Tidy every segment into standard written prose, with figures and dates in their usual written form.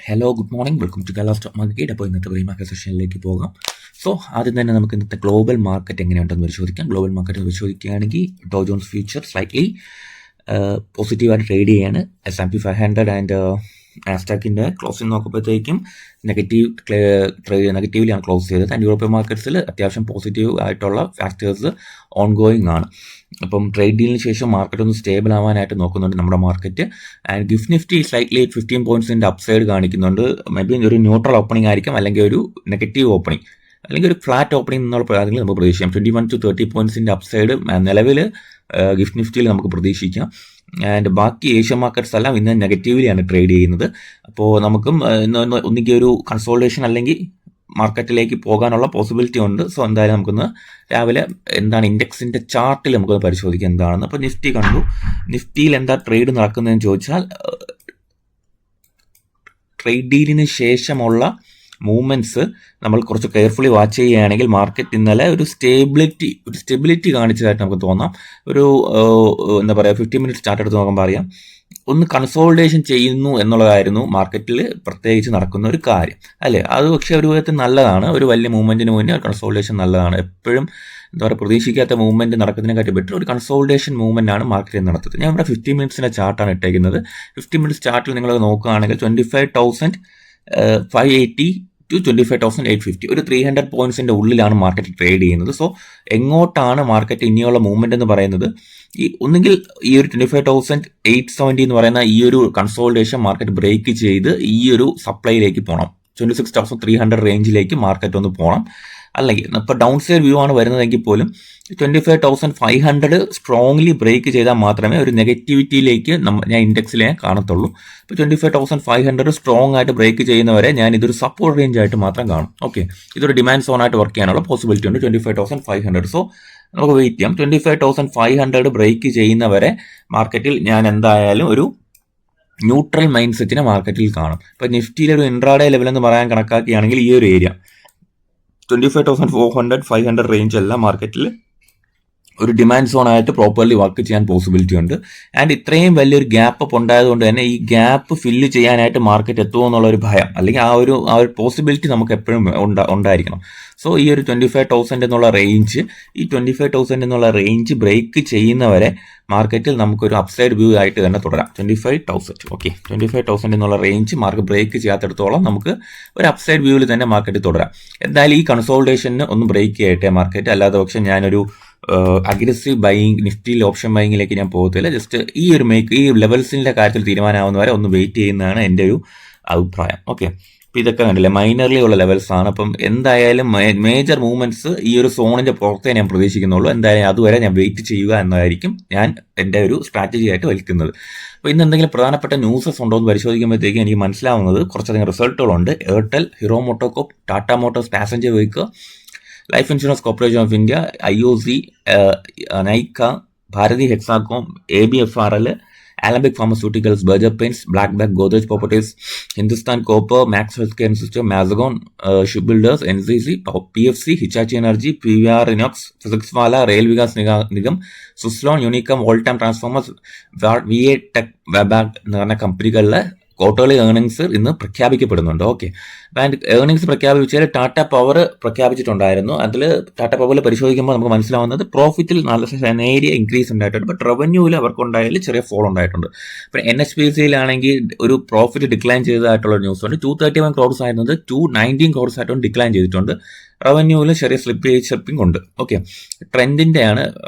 Hello good morning welcome to Kerala stock market. അപ്പോൾ ഇന്നത്തെ pre market സെഷനിലേക്ക് പോകാം. സോ ആദ്യം തന്നെ നമുക്ക് ഇന്നത്തെ ഗ്ലോബൽ മാർക്കറ്റ് എങ്ങനെയുണ്ടെന്ന് പരിശോധിക്കാം. ഗ്ലോബൽ മാർക്കറ്റ് പരിശോധിക്കുകയാണെങ്കിൽ ഡോ ജോൺസ് ഫ്യൂച്ചർ സ്ലൈറ്റ്ലി പോസിറ്റീവായിട്ട് ട്രേഡ് ചെയ്യാണ്. S&P 500 ആൻഡ് നാസ്ഡാക്കിൻ്റെ ക്ലോസിംഗ് നോക്കുമ്പോഴത്തേക്കും നെഗറ്റീവിലാണ് ക്ലോസ് ചെയ്തത്. ആൻഡ് യൂറോപ്യൻ മാർക്കറ്റ്സിൽ അത്യാവശ്യം പോസിറ്റീവ് ആയിട്ടുള്ള ഫാക്ടേഴ്സ് ഓൺഗോയിങ് ആണ്. അപ്പം ട്രേഡ് ഡീലിന് ശേഷം മാർക്കറ്റ് ഒന്ന് സ്റ്റേബിൾ ആവാനായിട്ട് നോക്കുന്നുണ്ട് നമ്മുടെ market. And gift nifty slightly 15 പോയിന്റ്സിൻ്റെ അപ്സൈഡ് കാണിക്കുന്നുണ്ട്. മേ ബി ഒരു ന്യൂട്രൽ ഓപ്പണിംഗ് ആയിരിക്കും, അല്ലെങ്കിൽ ഒരു നെഗറ്റീവ് ഓപ്പണിംഗ്, അല്ലെങ്കിൽ ഒരു ഫ്ലാറ്റ് ഓപ്പണിംഗ് എന്നുള്ള കാര്യങ്ങൾ നമുക്ക് പ്രതീക്ഷിക്കാം. 21 to 30 പോയിന്റ്സിൻ്റെ അപ്സൈഡ് നിലവിൽ ഗിഫ്റ്റ് നിഫ്റ്റിയിൽ നമുക്ക് പ്രതീക്ഷിക്കാം. ആൻഡ് ബാക്കി ഏഷ്യൻ മാർക്കറ്റ്സ് എല്ലാം ഇന്ന് നെഗറ്റീവ്ലിയാണ് ട്രേഡ് ചെയ്യുന്നത്. അപ്പോൾ നമുക്കും ഒന്നിക്ക് ഒരു കൺസോൾട്ടേഷൻ അല്ലെങ്കിൽ മാർക്കറ്റിലേക്ക് പോകാനുള്ള പോസിബിലിറ്റി ഉണ്ട്. സോ എന്തായാലും നമുക്കൊന്ന് രാവിലെ എന്താണ് ഇൻഡെക്സിൻ്റെ ചാർട്ടിൽ നമുക്കൊന്ന് പരിശോധിക്കാം എന്താണെന്ന്. അപ്പോൾ നിഫ്റ്റി കണ്ടു. നിഫ്റ്റിയിൽ എന്താ ട്രേഡ് നടക്കുന്നതെന്ന് ചോദിച്ചാൽ ട്രേഡ് ഡീലിന് ശേഷമുള്ള മൂവ്മെൻറ്റ്സ് നമ്മൾ കുറച്ച് കെയർഫുള്ളി വാച്ച് ചെയ്യുകയാണെങ്കിൽ മാർക്കറ്റ് ഇന്നലെ ഒരു സ്റ്റെബിലിറ്റി കാണിച്ചതായിട്ട് നമുക്ക് തോന്നാം. ഒരു എന്താ പറയുക 15 മിനിറ്റ് ചാർട്ട് എടുത്ത് നോക്കുമ്പോൾ അറിയാം, ഒന്ന് കൺസോൾട്ടേഷൻ ചെയ്യുന്നു എന്നുള്ളതായിരുന്നു മാർക്കറ്റിൽ പ്രത്യേകിച്ച് നടക്കുന്ന ഒരു കാര്യം അല്ലേ. അത് പക്ഷേ ഒരു വിധത്തിൽ നല്ലതാണ്. ഒരു വലിയ മൂവ്മെൻറ്റിന് മുന്നേ കൺസോൾട്ടേഷൻ നല്ലതാണ്. എപ്പോഴും എന്താ പറയുക, പ്രതീക്ഷിക്കാത്ത മൂവ്മെൻറ്റ് നടക്കുന്നതിനെക്കാട്ടി ബെറ്റർ ഒരു കൺസോൾട്ടേഷൻ മൂവ്മെൻ്റ് ആണ് മാർക്കറ്റിൽ നടത്തുന്നത്. ഞാൻ ഇവിടെ 15 മിനിറ്റ്സിൻ്റെ ചാർട്ടാണ് ഇട്ടേക്കുന്നത്. 15 മിനിറ്റ്സ് ചാർട്ടിൽ നിങ്ങൾ നോക്കുകയാണെങ്കിൽ 25,580 to 25,850 ഒരു 300 പോയിന്റ്സിൻ്റെ ഉള്ളിലാണ് മാർക്കറ്റ് ട്രേഡ് ചെയ്യുന്നത്. സോ എങ്ങോട്ടാണ് മാർക്കറ്റ് ഇനിയുള്ള മൂവ്മെന്റ് എന്ന് പറയുന്നത്, ഒന്നുകിൽ ഈ ഒരു 25,870 എന്ന് പറയുന്ന ഈ ഒരു കൺസോൾട്ടേഷൻ മാർക്കറ്റ് ബ്രേക്ക് ചെയ്ത് ഈ ഒരു സപ്ലൈയിലേക്ക് പോകണം. 26,300 റേഞ്ചിലേക്ക് മാർക്കറ്റ് ഒന്ന് പോകണം. അല്ലെങ്കിൽ ഇപ്പോൾ ഡൗൺ സൈഡ് വ്യൂ ആണ് വരുന്നതെങ്കിൽ പോലും 25,500 സ്ട്രോങ്ലി ബ്രേക്ക് ചെയ്താൽ മാത്രമേ ഒരു നെഗറ്റിവിറ്റിയിലേക്ക് ഞാൻ ഇൻഡെക്സിലെ കാണത്തുള്ളൂ. ഇപ്പോൾ 25,500 സ്ട്രോങ് ആയിട്ട് ബ്രേക്ക് ചെയ്യുന്നവരെ ഞാൻ ഇതൊരു സപ്പോർട്ട് റേഞ്ച് ആയിട്ട് മാത്രം കാണും. ഓക്കെ, ഇതൊരു ഡിമാൻഡ് സോൺ ആയിട്ട് വർക്ക് ചെയ്യാനുള്ള പോസിബിലിറ്റി ഉണ്ട് 25,500. സോ നമുക്ക് വെയിറ്റ് ചെയ്യാം. 25,500 ബ്രേക്ക് ചെയ്യുന്നവരെ മാർക്കറ്റിൽ ഞാൻ എന്തായാലും ഒരു ന്യൂട്രൽ മൈൻഡ് സെറ്റിനെ മാർക്കറ്റിൽ കാണും. ഇപ്പോൾ നിഫ്റ്റിയിലെ ഒരു ഇൻട്രാഡേ ലെവൽ എന്ന് പറയാൻ കണക്കാക്കുകയാണെങ്കിൽ ഈ ഒരു ഏരിയ 25,400, 500 റേഞ്ച് എല്ലാം മാർക്കറ്റിൽ ഒരു ഡിമാൻഡ് സോൺ ആയിട്ട് പ്രോപ്പർലി വർക്ക് ചെയ്യാൻ പോസിബിലിറ്റി ഉണ്ട്. ആൻഡ് ഇത്രയും വലിയൊരു ഗ്യാപ്പ് അപ്പ് ഉണ്ടായതുകൊണ്ട് തന്നെ ഈ ഗ്യാപ്പ് ഫില്ല് ചെയ്യാനായിട്ട് മാർക്കറ്റ് എത്തുമോ എന്നുള്ളൊരു ഭയം, അല്ലെങ്കിൽ ആ ഒരു പോസിബിലിറ്റി നമുക്ക് എപ്പോഴും ഉണ്ടായിരിക്കണം. സോ ഈ ഒരു 25,000 എന്നുള്ള റേഞ്ച്, ഈ 25,000 എന്നുള്ള റേഞ്ച് ബ്രേക്ക് ചെയ്യുന്നവരെ മാർക്കറ്റിൽ നമുക്കൊരു അപ്സൈഡ് വ്യൂ ആയിട്ട് തന്നെ തുടരാം. 25,000 ഓക്കെ, 25,000 എന്നുള്ള റേഞ്ച് മാർക്കറ്റ് ബ്രേക്ക് ചെയ്യാത്തിടത്തോളം നമുക്ക് ഒരു അപ്സൈഡ് വ്യൂവിൽ തന്നെ മാർക്കറ്റ് തുടരാം. എന്തായാലും ഈ കൺസോൾട്ടേഷന് ഒന്ന് ബ്രേക്ക് ചെയ്യട്ടെ മാർക്കറ്റ്. അല്ലാതെ പക്ഷേ ഞാനൊരു അഗ്രസീവ് ബൈയിങ് നിഫ്റ്റിയിൽ ഓപ്ഷൻ ബൈയിങ്ങിലേക്ക് ഞാൻ പോകത്തില്ല. ജസ്റ്റ് ഈ ലെവൽസിൻ്റെ കാര്യത്തിൽ തീരുമാനമാവുന്നവരെ ഒന്ന് വെയിറ്റ് ചെയ്യുന്നതാണ് എൻ്റെ ഒരു അഭിപ്രായം. ഓക്കെ, അപ്പോൾ ഇതൊക്കെ കണ്ടില്ലേ, മൈനർലി ഉള്ള ലെവൽസ് ആണ്. അപ്പം എന്തായാലും മേജർ മൂവ്മെന്റ്സ് ഈ ഒരു സോണിന്റെ പുറത്തേ ഞാൻ പ്രതീക്ഷിക്കുന്നുള്ളൂ. എന്തായാലും അതുവരെ ഞാൻ വെയിറ്റ് ചെയ്യുക എന്നതായിരിക്കും ഞാൻ എൻ്റെ ഒരു സ്ട്രാറ്റജി ആയിട്ട് വലിക്കുന്നത്. അപ്പോൾ ഇന്ന് എന്തെങ്കിലും പ്രധാനപ്പെട്ട ന്യൂസസ് ഉണ്ടോ എന്ന് പരിശോധിക്കുമ്പോഴത്തേക്കും എനിക്ക് മനസ്സിലാവുന്നത് കുറച്ചധികം റിസൾട്ടുകളുണ്ട്. Airtel, Hero MotoCorp, Tata Motors passenger vehicle, Life Insurance Corporation of India, IOC, Nykaa, Bharti Hexacom, ABFRL, Alembic Pharmaceuticals, Berger Paints, BlackBuck, Godrej Properties, Hindustan Copper, Max Healthcare System, Mazagon, Ship Builders, NCC, PFC, Hitachi Energy, PVR Inox, Physics Wallah, Rail Vikas Nigam, Suzlon, Unicommerce, Voltamp Transformers, VA Tech, Wabag എന്ന് പറഞ്ഞ കമ്പനികളിലെ quarterly earnings ഇന്ന് പ്രഖ്യാപിക്കപ്പെടുന്നുണ്ട്. Okay, and earnings പ്രഖ്യാപിച്ചാൽ Tata power പ്രഖ്യാപിച്ചിട്ടുണ്ടായിരുന്നു. അതിൽ ടാറ്റ പവറിൽ പരിശോധിക്കുമ്പോൾ നമുക്ക് മനസ്സിലാവുന്നത് പ്രോഫിറ്റിൽ നല്ല നേരിയ ഇൻക്രീസ് ഉണ്ടായിട്ടുണ്ട്. ബട്ട് റവന്യൂവിൽ അവർക്കുണ്ടായാലും ചെറിയ ഫോൾ ഉണ്ടായിട്ടുണ്ട്. പിന്നെ NHPCയിലാണെങ്കിൽ ഒരു പ്രോഫിറ്റ് ഡിക്ലൈൻ ചെയ്തതായിട്ടുള്ള ന്യൂസ് ഉണ്ട്. 231 crores ആയിരുന്നത് 219 crores ആയിട്ടും ഡിക്ലൈൻ ചെയ്തിട്ടുണ്ട്. റവന്യൂവിൽ ചെറിയ സ്ലിപ്പിംഗ് ഉണ്ട്. ഓക്കെ, ട്രെൻഡിൻ്റെ ആണ്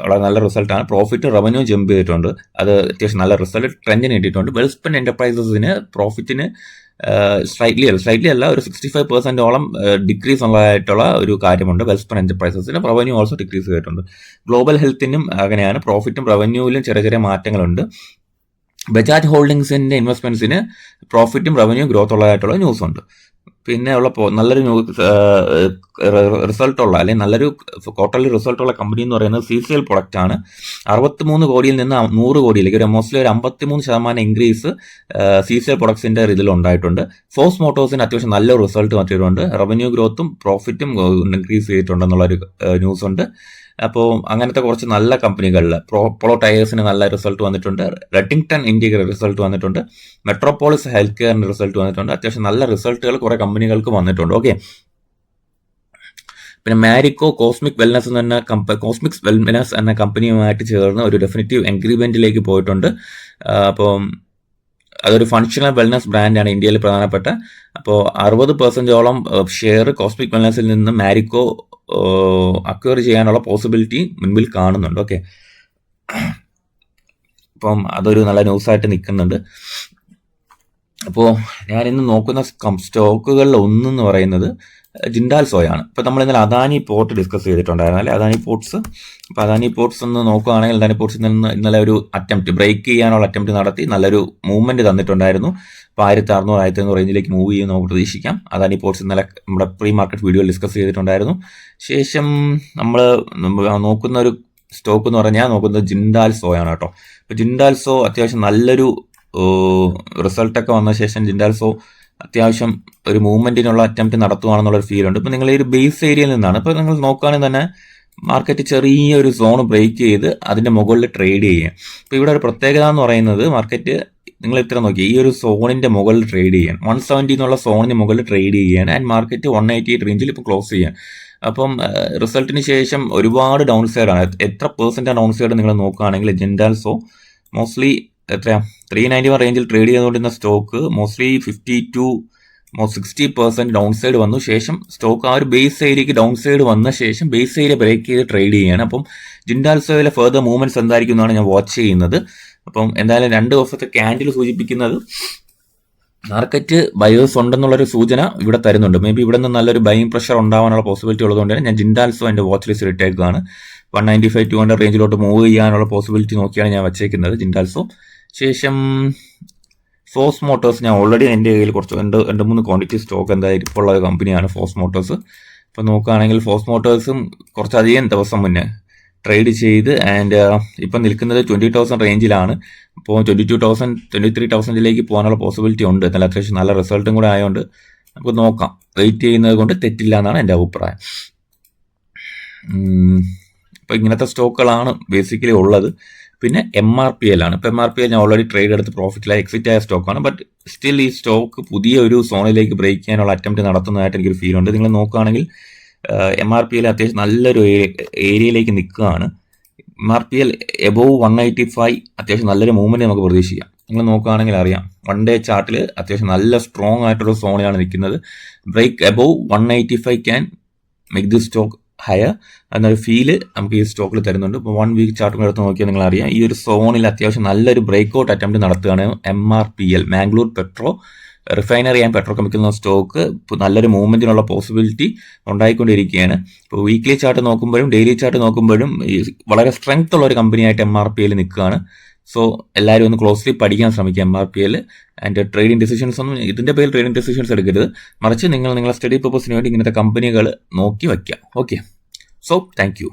നല്ല റിസൾട്ടാണ്. പ്രോഫിറ്റ് റവന്യൂ ജമ്പ് ചെയ്തിട്ടുണ്ട്. അത് അത്യാവശ്യം നല്ല റിസൾട്ട് ട്രെൻഡിന് കിട്ടിയിട്ടുണ്ട്. വെൽസ്പൺ എന്റർപ്രൈസസിന് പ്രോഫിറ്റിന് സ്ലൈറ്റ്ലി അല്ല, ഒരു 65% ഡിക്രീസ് ഉള്ളതായിട്ടുള്ള ഒരു കാര്യമുണ്ട്. വെൽസ്പൺ എന്റർപ്രൈസസിന് റവന്യൂ ഓൾസോ ഡിക്രീസ് ചെയ്തിട്ടുണ്ട്. ഗ്ലോബൽ ഹെൽത്തിനും അങ്ങനെയാണ്, പ്രോഫിറ്റും റവന്യൂവിലും ചെറിയ മാറ്റങ്ങളുണ്ട്. ബജാജ് ഹോൾഡിംഗ്സിന്റെ ഇൻവെസ്റ്റ്മെന്റ്സിന് പ്രോഫിറ്റും റവന്യൂ ഗ്രോത്ത് ഉള്ളതായിട്ടുള്ള ന്യൂസ് ഉണ്ട്. പിന്നെ ഉള്ള നല്ലൊരു റിസൾട്ടുള്ള അല്ലെങ്കിൽ നല്ലൊരു ക്വാർട്ടർലി റിസൾട്ടുള്ള കമ്പനി എന്ന് പറയുന്നത് CCL പ്രൊഡക്റ്റ് ആണ്. 63 കോടിയിൽ നിന്ന് 100 കോടിയിലേക്ക് മോസ്റ്റ്ലി ഒരു 53% ഇൻക്രീസ് CCL പ്രൊഡക്ട്സിന്റെ ഇതിൽ ഉണ്ടായിട്ടുണ്ട്. ഫോഴ്സ് മോട്ടോഴ്സിന് അത്യാവശ്യം നല്ലൊരു റിസൾട്ട് മറ്റിയിട്ടുണ്ട്. റവന്യൂ ഗ്രോത്തും പ്രോഫിറ്റും ഇൻക്രീസ് ചെയ്തിട്ടുണ്ടെന്നുള്ളൊരു ന്യൂസ് ഉണ്ട്. അപ്പോൾ അങ്ങനത്തെ കുറച്ച് നല്ല കമ്പനികളിൽ പോളോ ടയേഴ്സിന് നല്ല റിസൾട്ട് വന്നിട്ടുണ്ട്, റെഡിങ്ടൺ ഇന്ത്യക്ക് റിസൾട്ട് വന്നിട്ടുണ്ട്, മെട്രോപോളിസ് ഹെൽത്ത് കെയറിന് റിസൾട്ട് വന്നിട്ടുണ്ട്. അത്യാവശ്യം നല്ല റിസൾട്ടുകൾ കുറേ കമ്പനികൾക്ക് വന്നിട്ടുണ്ട്. ഓക്കെ, പിന്നെ മാരിക്കോ കോസ്മിക് വെൽനസ് എന്ന കമ്പനിയുമായിട്ട് ചേർന്ന് ഒരു ഡെഫിനിറ്റീവ് എഗ്രിമെന്റിലേക്ക് പോയിട്ടുണ്ട്. അപ്പോൾ അതൊരു ഫങ്ഷണൽ വെൽനസ് ബ്രാൻഡാണ് ഇന്ത്യയിൽ പ്രധാനപ്പെട്ട. അപ്പോൾ 60% ഷെയർ കോസ്മിക് വെൽനസിൽ നിന്ന് മാരിക്കോ അക്വയർ ചെയ്യാനുള്ള പോസിബിലിറ്റി മുൻപിൽ കാണുന്നുണ്ട്. ഓക്കെ, അപ്പം അതൊരു നല്ല ന്യൂസായിട്ട് നിൽക്കുന്നുണ്ട്. അപ്പോൾ ഞാൻ ഇന്ന് നോക്കുന്ന സ്റ്റോക്കുകളിൽ ഒന്നെന്ന് പറയുന്നത് ജിൻഡാൽ സോയാണ്. ഇപ്പോൾ നമ്മൾ ഇന്നലെ അദാനി പോർട്ട് ഡിസ്കസ് ചെയ്തിട്ടുണ്ടായിരുന്നു അല്ലേ, അദാനി പോർട്സ്. അപ്പോൾ അദാനി പോർട്സ് ഒന്ന് നോക്കുകയാണെങ്കിൽ അദാനി പോർട്സിൽ നിന്ന് ഇന്നലെ ഒരു ബ്രേക്ക് ചെയ്യാനുള്ള അറ്റംപ്റ്റ് നടത്തി നല്ലൊരു മൂവ്മെന്റ് തന്നിട്ടുണ്ടായിരുന്നു. അപ്പോൾ 1600 1500 റേഞ്ചിലേക്ക് മൂവ് ചെയ്യുമെന്ന് നമുക്ക് പ്രതീക്ഷിക്കാം. അദാനി പോർട്സ് ഇന്നലെ നമ്മുടെ പ്രീ മാർക്കറ്റ് വീഡിയോയിൽ ഡിസ്കസ് ചെയ്തിട്ടുണ്ടായിരുന്നു. ശേഷം നമ്മൾ നോക്കുന്ന ഒരു സ്റ്റോക്ക് എന്ന് പറഞ്ഞാൽ നോക്കുന്നത് ജിൻഡാൽ സോയാണ് കേട്ടോ. അപ്പോൾ ജിൻഡാൽ സോ അത്യാവശ്യം നല്ലൊരു റിസൾട്ടൊക്കെ വന്ന ശേഷം ജിൻഡാൽ സോ അത്യാവശ്യം ഒരു മൂവ്മെന്റിനുള്ള അറ്റംപ്റ്റ് നടത്തുകയാണെന്നുള്ളൊരു ഫീൽ ഉണ്ട്. ഇപ്പം നിങ്ങൾ ഈ ഒരു ബേസ് ഏരിയയിൽ നിന്നാണ് ഇപ്പോൾ നിങ്ങൾ നോക്കുകയാണെങ്കിൽ തന്നെ മാർക്കറ്റ് ചെറിയൊരു സോൺ ബ്രേക്ക് ചെയ്ത് അതിന്റെ മുകളിൽ ട്രേഡ് ചെയ്യുക. ഇപ്പോൾ ഇവിടെ ഒരു പ്രത്യേകത എന്ന് പറയുന്നത് മാർക്കറ്റ് നിങ്ങൾ ഇത്ര നോക്കി ഈ ഒരു സോണിന്റെ മുകളിൽ ട്രേഡ് ചെയ്യാൻ 170 എന്നുള്ള സോണിന് മുകളിൽ ട്രേഡ് ചെയ്യുകയാണ്. ആൻഡ് മാർക്കറ്റ് 188 റേഞ്ചിൽ ഇപ്പോൾ ക്ലോസ് ചെയ്യാൻ. അപ്പം റിസൾട്ടിന് ശേഷം ഒരുപാട് ഡൗൺ സൈഡാണ്. എത്ര പെർസെന്റ് ഡൗൺ സൈഡ് നിങ്ങൾ നോക്കുകയാണെങ്കിൽ ജിൻഡാൽ സോ മോസ്റ്റ്ലി എത്രയാ 391 റേഞ്ചിൽ ട്രേഡ് ചെയ്തുകൊണ്ടിരുന്ന സ്റ്റോക്ക് മോസ്റ്റ്ലി 60% ഡൗൺ സൈഡ് വന്നു. ശേഷം സ്റ്റോക്ക് ആ ഒരു ബേസ് ഏരിയക്ക് ഡൗൺ സൈഡ് വന്ന ശേഷം ബേസ് ഏരിയ ബ്രേക്ക് ചെയ്ത് ട്രേഡ് ചെയ്യുകയാണ്. അപ്പം ജിൻഡാൽ സോയിലെ ഫെർദർ മൂവ്മെന്റ്സ് എന്തായിരിക്കും എന്നാണ് ഞാൻ വാച്ച് ചെയ്യുന്നത്. അപ്പം എന്തായാലും 2 ദിവസത്തെ ക്യാൻഡിൽ സൂചിപ്പിക്കുന്നത് മാർക്കറ്റ് ബയേഴ്സ് ഉണ്ടെന്നുള്ളൊരു സൂചന ഇവിടെ തരുന്നുണ്ട്. മേ ബി ഇവിടെ നിന്ന് നല്ലൊരു ബൈയിങ് പ്രഷർ ഉണ്ടാവാനുള്ള പോസിബിലിറ്റി ഉള്ളതുകൊണ്ട് തന്നെ ഞാൻ ജിൻഡാൽ സോ എൻ്റെ വാച്ച് ലിസ്റ്റ് ഇട്ടേക്കാണ്. 195-200 റേഞ്ചിലോട്ട് മൂവ് ചെയ്യാനുള്ള പോസിബിലിറ്റി നോക്കിയാണ് ഞാൻ വെച്ചേക്കുന്നത് ജിൻഡാൽ സോ. ശേഷം ഫോഴ്സ് മോട്ടോഴ്സ് ഞാൻ ഓൾറെഡി എൻ്റെ കയ്യിൽ കുറച്ച് 2-3 ക്വാണ്ടിറ്റി സ്റ്റോക്ക് എന്തായാലും ഇപ്പോൾ ഉള്ള ഒരു കമ്പനിയാണ് ഫോഴ്സ് മോട്ടോഴ്സ്. ഇപ്പോൾ നോക്കുകയാണെങ്കിൽ ഫോഴ്സ് മോട്ടോഴ്സും കുറച്ചധികം ദിവസം മുന്നേ ട്രേഡ് ചെയ്ത് ആൻഡ് ഇപ്പം നിൽക്കുന്നത് 20,000 റേഞ്ചിലാണ്. അപ്പോൾ 22,000 23,000 പോകാനുള്ള പോസിബിലിറ്റി ഉണ്ട്. നല്ല അത്യാവശ്യം നല്ല റിസൾട്ടും കൂടെ ആയതുകൊണ്ട് നമുക്ക് നോക്കാം. വെയിറ്റ് ചെയ്യുന്നത് കൊണ്ട് തെറ്റില്ല എന്നാണ് എൻ്റെ അഭിപ്രായം. ഇപ്പോൾ ഇങ്ങനത്തെ സ്റ്റോക്കുകളാണ് ബേസിക്കലി ഉള്ളത്. പിന്നെ MRPL ആണ്. ഇപ്പോൾ MRPL ഞാൻ ഓൾറെഡി ട്രേഡ് എടുത്ത് പ്രോഫിറ്റിലായി എക്സിറ്റ് ആയ സ്റ്റോക്കാണ്. ബട്ട് സ്റ്റിൽ ഈ സ്റ്റോക്ക് പുതിയ ഒരു സോണിലേക്ക് ബ്രേക്ക് ചെയ്യാനുള്ള അറ്റംപ്റ്റ് നടത്തുന്നതായിട്ട് എനിക്കൊരു ഫീൽ ഉണ്ട്. നിങ്ങൾ നോക്കുകയാണെങ്കിൽ MRPL അത്യാവശ്യം നല്ലൊരു ഏരിയയിലേക്ക് നിൽക്കുകയാണ്. MRPL എബോവ് 185 അത്യാവശ്യം നല്ലൊരു മൂവ്മെന്റ് നമുക്ക് പ്രതീക്ഷിക്കാം. നിങ്ങൾ നോക്കുകയാണെങ്കിൽ അറിയാം 1 ഡേ ചാർട്ടിൽ അത്യാവശ്യം നല്ല സ്ട്രോങ് ആയിട്ടുള്ള സോണിലാണ് നിൽക്കുന്നത്. Break above 185 can make this stock higher എന്നൊരു ഫീല് നമുക്ക് ഈ സ്റ്റോക്കിൽ തരുന്നുണ്ട്. ഇപ്പോൾ 1 വീക്ക് ചാർട്ടും എടുത്ത് നോക്കിയാൽ നിങ്ങൾ അറിയാം ഈ ഒരു സോണിൽ അത്യാവശ്യം നല്ലൊരു ബ്രേക്ക് ഔട്ട് അറ്റംപ്റ്റ് നടത്തുകയാണ് MRPL. Mangalore petro refinery and petro chemical എന്ന സ്റ്റോക്ക് ഇപ്പോൾ നല്ലൊരു മൂവ്മെന്റിനുള്ള പോസിബിലിറ്റി ഉണ്ടായിക്കൊണ്ടിരിക്കുകയാണ്. ഇപ്പോൾ വീക്ക്ലി ചാർട്ട് നോക്കുമ്പോഴും ഡെയിലി ചാർട്ട് നോക്കുമ്പോഴും വളരെ സ്ട്രെങ്ത് ഉള്ള ഒരു കമ്പനിയായിട്ട് MRPL നിൽക്കുകയാണ്. സോ എല്ലാവരും ഒന്ന് ക്ലോസ്ലി പഠിക്കാൻ ശ്രമിക്കുക MRPL. ആൻഡ് ട്രേഡിംഗ് ഡിസിഷൻസ് ഒന്നും ഇതിന്റെ പേരിൽ ട്രേഡിംഗ് ഡിസിഷൻസ് എടുക്കരുത്, മറിച്ച് നിങ്ങളുടെ സ്റ്റഡി പർപ്പസിന് വേണ്ടി ഇങ്ങനത്തെ കമ്പനികൾ നോക്കി വയ്ക്കുക. Okay, so thank you.